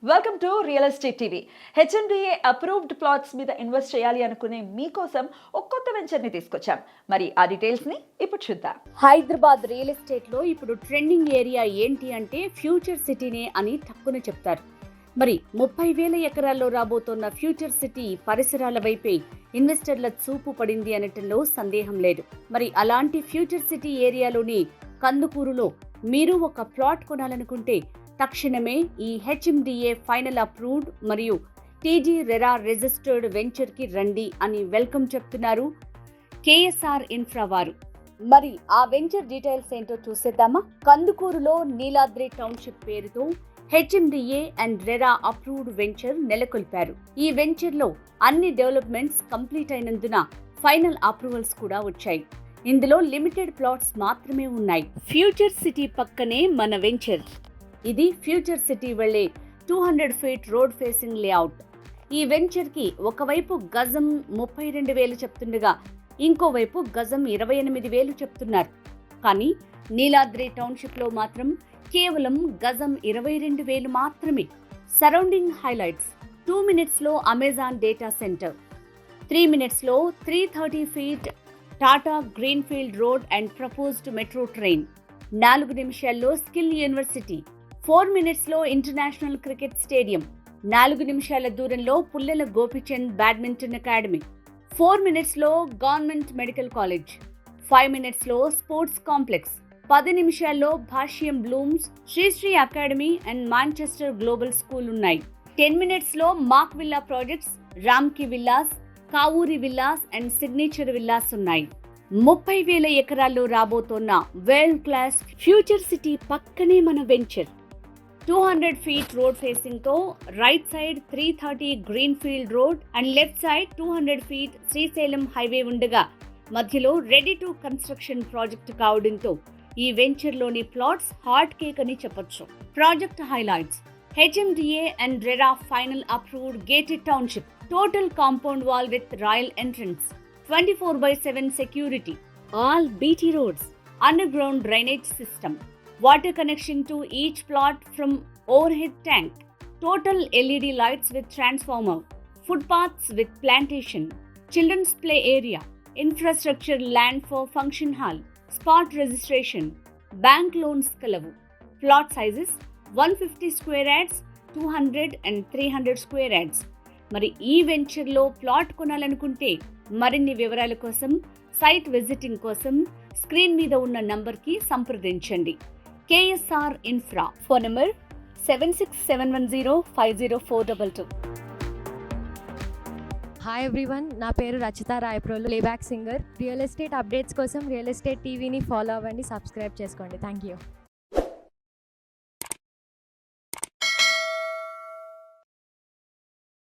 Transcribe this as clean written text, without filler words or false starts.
Welcome to real estate TV. HMDA approved plots మీద invest చేయాలి అనుకునే మీకోసం ఒక కొత్త వెంచర్ని తీసుకొచ్చాం. మరి ఆ డీటెయిల్స్ని ఇప్పుడు చూద్దాం. హైదరాబాద్ రియల్ ఎస్టేట్లో ఇప్పుడు ట్రెండింగ్ ఏరియా ఏంటి అంటే ఫ్యూచర్ సిటీనే అని టక్కున చెప్తారు. మరి 30,000 ఎకరాల్లో రాబోతున్న ఫ్యూచర్ సిటీ పరిసరాల వైపే ఇన్వెస్టర్ల చూపు పడింది అనటంలో సందేహం లేదు. మరి అలాంటి ఫ్యూచర్ సిటీ ఏరియాలోని కందుకూరులో మీరు ఒక ప్లాట్ కొనాలనుకుంటే తక్షణమే ఈ హెచ్ఎండిఏ ఫైనల్ అప్రూవ్డ్ మరియు టీజీ రెరా రిజిస్టర్డ్ వెంచర్కి రండి అని వెల్కమ్ చెప్తున్నారు కేఎస్ఆర్ ఇన్ఫ్రా వారు. మరి ఆ వెంచర్ డీటెయిల్స్ ఏంటో చూసేద్దామా? కందుకూరులో నీలాద్రి టౌన్షిప్ పేరుతో HMDA and RERA approved venture నెలకొల్పారు. ఈ వెంచర్లో అన్ని డెవలప్మెంట్స్ కంప్లీట్ అయినందున ఫైనల్ అప్రూవల్స్ కూడా వచ్చాయి. ఇందులో లిమిటెడ్ ప్లాట్స్ మాత్రమే ఉన్నాయి. ఫ్యూచర్ సిటీ పక్కనే మన వెంచర్. ఇది ఫ్యూచర్ సిటీ వెళ్లే 200 ఫీట్ రోడ్ ఫేసింగ్ లేఅవుట్. ఈ వెంచర్కి ఒకవైపు గజం 32,000 చెప్తుండగా ఇంకోవైపు గజం 28,000 చెప్తున్నారు. కానీ నీలాద్రి టౌన్షిప్లో మాత్రం కేవలం గజం 22,000 మాత్రమే. సరౌండింగ్ హైలైట్స్: 2 మినిట్స్లో అమెజాన్ డేటా సెంటర్, 3 మినిట్స్లో 330 feet Tata greenfield road and proposed metro train, 4 నిమిషాల్లో స్కిల్ యూనివర్సిటీ, 4 మినిట్స్లో ఇంటర్నేషనల్ క్రికెట్ స్టేడియం, 4 నిమిషాల దూరంలో పుల్లెల గోపిచంద్ బ్యాడ్మింటన్ అకాడమీ, 4 మినిట్స్లో గవర్నమెంట్ మెడికల్ కాలేజ్, 5 మినిట్స్లో స్పోర్ట్స్ కాంప్లెక్స్, 10 నిమిషాల్లో భాష్యం Bloom's, Sri Sri academy and Manchester global school ఉన్నాయి. 10 మినిట్స్లో మాక్ విల్లా ప్రాజెక్ట్స్, రామ్కి villas, Kavuri villas and signature villas ఉన్నాయి. 30,000 ఎకరాల్లో రాబోతోన్న వరల్డ్ క్లాస్ ఫ్యూచర్ సిటీ పక్కనే మన వెంచర్. 200 ఫీట్ రోడ్ ఫేసింగ్ తో right side 330 greenfield road and left side 200 feet Srisailam highway ఉండగా మధ్యలో రెడీ టు కన్స్ట్రక్షన్ ప్రాజెక్ట్ కావడంతో ఈ వెంచర్ లోని ప్లాట్స్ హాట్ కేక్ అని చెప్పొచ్చు. Project highlights: HMDA and RERA final approved gated township, total compound wall with royal entrance, 24/7 security, all BT roads, underground drainage system, water connection to each plot from overhead tank, total LED lights with transformer, footpaths with plantation, children's play area, infrastructure land for function hall, spot registration, bank loans kalavu. Plot sizes 150 square yards, 200 and 300 square yards. మరి ఈ వెంచర్లో plot కొనాలనుకుంటే మరిన్ని వివరాల కోసం, site visiting కోసం screen మీద ఉన్న నంబర్కి సంప్రదించండి. KSR infra. Phone number 7671050422. Hi everyone, నా పేరు Rachitha Rayaprolu, playback singer. Real estate updates కోసం రియల్ ఎస్టేట్ టీవీని ఫాలో అవ్వండి, సబ్స్క్రైబ్ చేసుకోండి. Thank you.